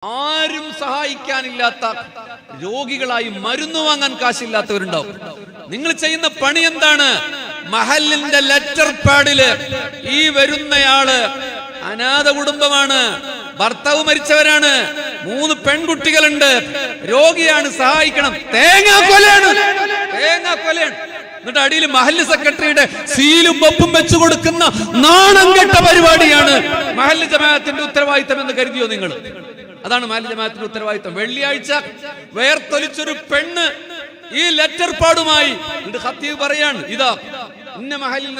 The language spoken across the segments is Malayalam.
ആരും സഹായിക്കാനില്ലാത്ത രോഗികളായി മരുന്ന് വാങ്ങാൻ കാശില്ലാത്തവരുണ്ടാവും. നിങ്ങൾ ചെയ്യുന്ന പണി എന്താണ്? മഹല്ലിന്റെ ലെറ്റർ പാഡില് ഈ വരുന്നയാള് അനാഥ കുടുംബമാണ്, ഭർത്താവ് മരിച്ചവരാണ്, 3 പെൺകുട്ടികളുണ്ട്, രോഗിയാണ്, സഹായിക്കണം. തേങ്ങാക്കൊലയാണ്. എന്നിട്ട് അടിയിൽ മഹല്ല് സെക്രട്ടറിയുടെ സീലും ഒപ്പും വെച്ചു കൊടുക്കുന്ന നാണം കെട്ട പരിപാടിയാണ് മഹല്ല് ജമാഅത്തിന്റെ ഉത്തരവാദിത്തം എന്ന് കരുതിയോ നിങ്ങൾ? അതാണ് മഹല്ല് ജമാഅത്തിന്റെ ഉത്തരവാദിത്തം. വെള്ളിയാഴ്ച വേർത്തൊലിച്ചൊരു പെണ്ണ് ഈ ലെറ്റർ പാടുമായി ഖത്തീബ് പറയാണ്, ഇതാ ഇന്ന മഹല്ലിൽ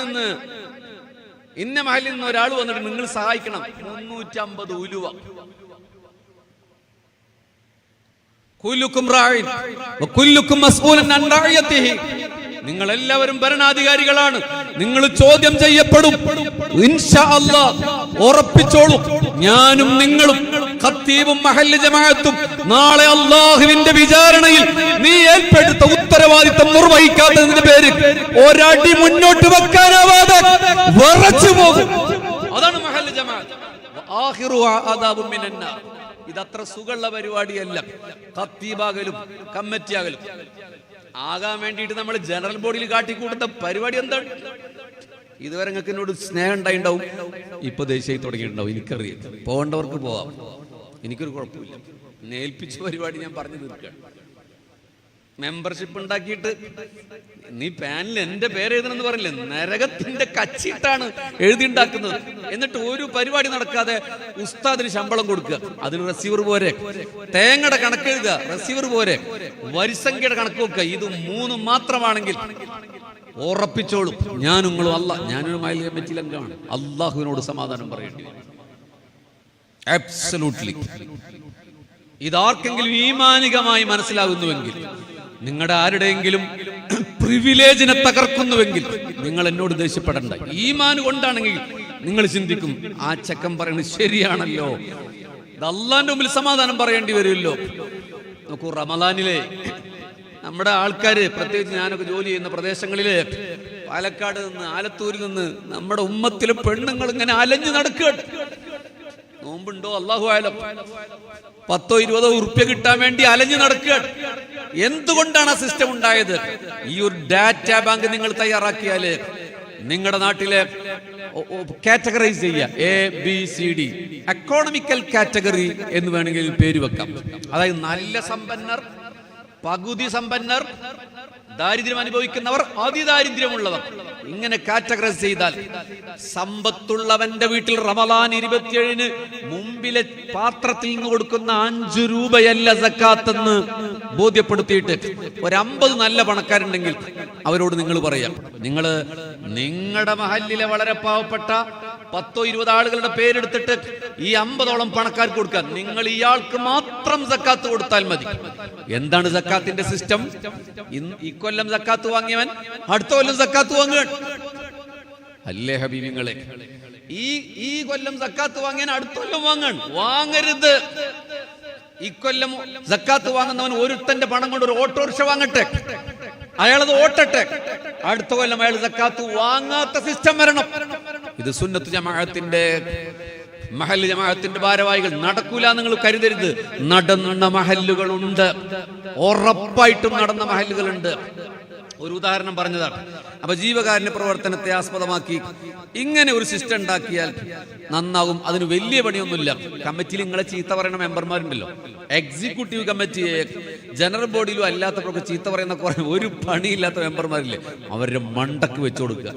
നിന്ന് ഒരാൾ വന്നിട്ട് നിങ്ങൾ സഹായിക്കണം, 350 ഉലുവ. കുല്ലുക്കും റാഇൻ വകുല്ലുക്കും മസ്ഊലൻ അൻ റഅയതിഹി. നിങ്ങൾ എല്ലാവരും ഭരണാധികാരികളാണ്, നിങ്ങൾ ചോദ്യം ചെയ്യപ്പെടും. ഇൻഷാ അല്ലാഹ് ഉറപ്പിച്ചോളൂ, ഞാനും നിങ്ങളും ഖത്തീബും മഹല്ല് ജമാഅത്തും നാളെ അല്ലാഹുവിന്റെ വിചാരണയിൽ നീ ഏൽപ്പെടുത്ത ഉത്തരവാദിത്തം നിർവഹിക്കാത്തതിന്റെ പേരിൽ ഒരടി മുന്നോട്ട് വെക്കാനാവാതെ വിറച്ചു പോകും. അതാണ് മഹല്ല് ജമാഅത്ത്. ആഖിറുഹാ അദാബുൻ മിനന്നാർ. ഇതത്ര സുഖമുള്ള പരിപാടിയല്ല. ഖത്തീബാകലും കമ്മിറ്റിയാകലും ആകാൻ വേണ്ടിയിട്ട് നമ്മൾ ജനറൽ ബോഡിയിൽ കാട്ടിക്കൂട്ടുന്ന പരിപാടി എന്താണ്? ഇതുവരെ നിങ്ങൾക്ക് എന്നോട് സ്നേഹം ഉണ്ടായിണ്ടാവും, ഇപ്പൊ ദേശീയമായി തുടങ്ങിയിട്ടുണ്ടാവും. എനിക്കറിയാം, പോകേണ്ടവർക്ക് പോവാം, എനിക്കൊരു കുഴപ്പമില്ല. ഏൽപ്പിച്ച പരിപാടി ഞാൻ പറഞ്ഞു തീർക്കുകയാണ്. മെമ്പർഷിപ്പ് ഉണ്ടാക്കിയിട്ട് നീ പാനിൽ എന്റെ പേര് എഴുതണമെന്ന് പറഞ്ഞില്ലേ? നരകത്തിന്റെ കച്ചിട്ടാണ് എഴുതിണ്ടാക്കുന്നത്. എന്നിട്ട് ഒരു പരിപാടി നടക്കാതെ ഉസ്താദിന് ശമ്പളം കൊടുക്കുക, അതിന് റെസീവർ പോരെ. തേങ്ങയുടെ കണക്ക് എഴുതുക, റെസീവർ പോരെ. വരിസംഖ്യയുടെ കണക്ക് വെക്കുക. ഇത് 3 മാത്രമാണെങ്കിൽ ഉറപ്പിച്ചോളും, ഞാനും അല്ല, ഞാനൊരു മഹല്ല് കമ്മിറ്റി അംഗമാണ്, അള്ളാഹുവിനോട് സമാധാനം പറയേണ്ടി വരും. അബ്സല്യൂട്ട്ലി. ഇതാർക്കെങ്കിലും ഈമാനികമായി മനസ്സിലാകുന്നുവെങ്കിൽ, നിങ്ങളുടെ ആരുടെയെങ്കിലും പ്രിവിലേജിനെ തകർക്കുന്നുവെങ്കിൽ നിങ്ങൾ എന്നോട് ദേഷ്യപ്പെടണ്ട. ഈമാൻ കൊണ്ടാണെങ്കിൽ നിങ്ങൾ ചിന്തിക്കും, ആ ചെക്കൻ പറയുന്നത് ശരിയാണല്ലോ, ഇത് അള്ളാന്റെ മുമ്പിൽ സമാധാനം പറയേണ്ടി വരുമല്ലോ. നോക്കൂ, റമദാനിലെ നമ്മുടെ ആൾക്കാര്, പ്രത്യേകിച്ച് ഞാനൊക്കെ ജോലി ചെയ്യുന്ന പ്രദേശങ്ങളില്, പാലക്കാട് നിന്ന്, ആലത്തൂരിൽ നിന്ന് നമ്മുടെ ഉമ്മത്തിലെ പെണ്ണുങ്ങൾ ഇങ്ങനെ അലഞ്ഞു നടക്കുക. നോമ്പുണ്ടോ അല്ലാഹു ആലം, 10-20 ഉറുപ്യ കിട്ടാൻ വേണ്ടി അലഞ്ഞു നടക്കുക. എന്തുകൊണ്ടാണ് ആ സിസ്റ്റം ഉണ്ടായത്? ഈ ഒരു ഡാറ്റാ ബാങ്ക് നിങ്ങൾ തയ്യാറാക്കിയാല് നിങ്ങളുടെ നാട്ടിലെ കാറ്റഗറൈസ് ചെയ്യുക, ABCD, എക്കോണമിക്കൽ കാറ്റഗറി എന്ന് വേണമെങ്കിൽ പേര് വെക്കാം. അതായത് നല്ല സമ്പന്നർ, പകുതി സമ്പന്നർ, ദാരിദ്ര്യം അനുഭവിക്കുന്നവർ, അതിദാരിദ്ര്യമുള്ളവർ, ഇങ്ങനെ കാറ്റഗറൈസ് ചെയ്താൽ സമ്പത്തുള്ളവന്റെ വീട്ടിൽ റമദാൻ 27-ന് മുമ്പിലെ പാത്രത്തിൽ നിന്ന് കൊടുക്കുന്ന 5 രൂപയല്ല സക്കാത്തെന്ന് ബോധ്യപ്പെടുത്തിയിട്ട് ഒരു 50 നല്ല പണക്കാരുണ്ടെങ്കിൽ അവരോട് നിങ്ങൾ പറയാം, നിങ്ങളുടെ മഹല്ലിലെ വളരെ പാവപ്പെട്ട 10-20 ആളുകളുടെ പേരെടുത്തിട്ട് ഈ 50ഓളം പണക്കാർക്ക് കൊടുക്കാൻ, നിങ്ങൾ ഇയാൾക്ക് മാത്രം സക്കാത്ത് കൊടുത്താൽ മതി. എന്താണ് സക്കാത്തിന്റെ സിസ്റ്റം? ഇക്കൊല്ലം സക്കാത്ത് വാങ്ങിയവൻ അടുത്ത കൊല്ലം സക്കാത്ത് വാങ്ങുക അല്ലേ ഹബീബിങ്ങളെ? ഈ കൊല്ലം സക്കാത്ത് വാങ്ങിയവൻ അടുത്ത കൊല്ലം വാങ്ങരുത്. ഇക്കൊല്ലം സക്കാത്ത് വാങ്ങുന്നവൻ ഒരുത്തന്റെ പണം കൊണ്ട് ഒരു ഓട്ടോറിക്ഷ വാങ്ങട്ടെ, അയാളത് ഓട്ടട്ടെ, അടുത്ത കൊല്ലം അയാൾ സക്കാത്ത് വാങ്ങാത്ത സിസ്റ്റം വരണം. ഇത് സുന്നത്ത് ജമാഅത്തിന്റെ, മഹല്ല് ജമാഅത്തിന്റെ ഭാരവാഹികൾ നടക്കൂല നിങ്ങൾ കരുതരുത്. നടന്ന മഹല്ലുകളുണ്ട്, ഉറപ്പായിട്ടും നടന്ന മഹല്ലുകളുണ്ട്. ഒരു ഉദാഹരണം പറഞ്ഞതാണ്. അപ്പൊ ജീവകാരുണ്യ പ്രവർത്തനത്തെ ആസ്പദമാക്കി ഇങ്ങനെ ഒരു സിസ്റ്റം ഉണ്ടാക്കിയാൽ നന്നാവും. അതിന് വലിയ പണിയൊന്നുമില്ല. കമ്മിറ്റിയിൽ നിങ്ങളെ ചീത്ത പറയുന്ന മെമ്പർമാരുണ്ടല്ലോ, എക്സിക്യൂട്ടീവ് കമ്മിറ്റി, ജനറൽ ബോഡിയിലും അല്ലാത്തവരൊക്കെ ചീത്ത പറയുന്ന ഒരു പണിയില്ലാത്ത മെമ്പർമാരില്ലേ, അവരുടെ മണ്ടക്ക് വെച്ചു കൊടുക്കുക.